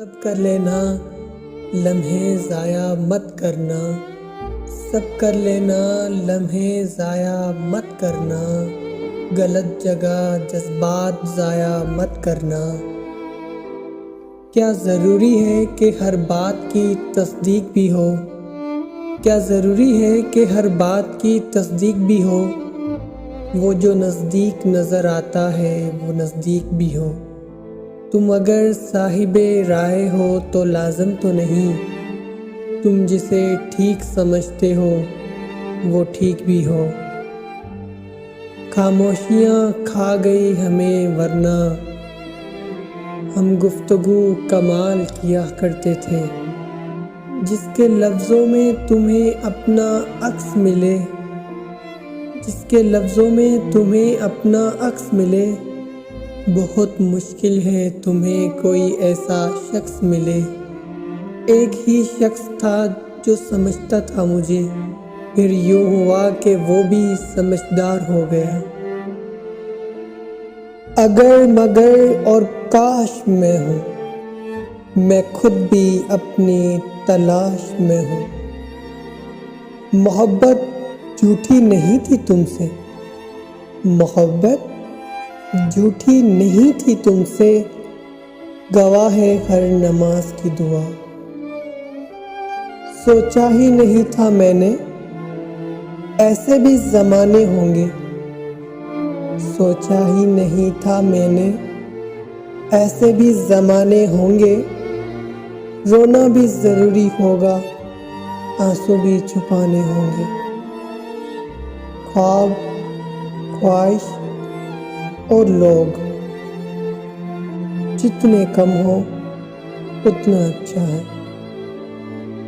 سب کر لینا، لمحے ضائع مت کرنا، سب کر لینا، لمحے ضائع مت کرنا، غلط جگہ جذبات ضائع مت کرنا۔ کیا ضروری ہے کہ ہر بات کی تصدیق بھی ہو؟ کیا ضروری ہے کہ ہر بات کی تصدیق بھی ہو؟ وہ جو نزدیک نظر آتا ہے وہ نزدیک بھی ہو۔ تم اگر صاحب رائے ہو تو لازم تو نہیں، تم جسے ٹھیک سمجھتے ہو وہ ٹھیک بھی ہو۔ خاموشیاں کھا گئی ہمیں ورنہ ہم گفتگو کمال کیا کرتے تھے۔ جس کے لفظوں میں تمہیں اپنا عکس ملے، جس کے لفظوں میں تمہیں اپنا عکس ملے، بہت مشکل ہے تمہیں کوئی ایسا شخص ملے۔ ایک ہی شخص تھا جو سمجھتا تھا مجھے، پھر یوں ہوا کہ وہ بھی سمجھدار ہو گیا۔ اگر مگر اور کاش میں ہوں، میں خود بھی اپنی تلاش میں ہوں۔ محبت جھوٹی نہیں تھی تم سے، محبت جھوٹی نہیں تھی تم سے، گواہ ہے ہر نماز کی دعا۔ سوچا ہی نہیں تھا میں نے ایسے بھی زمانے ہوں گے، سوچا ہی نہیں تھا میں نے ایسے بھی زمانے ہوں گے۔ رونا بھی ضروری ہوگا، آنسو بھی چھپانے ہوں گے۔ خواب، خواہش اور لوگ جتنے کم ہوں اتنا اچھا ہے۔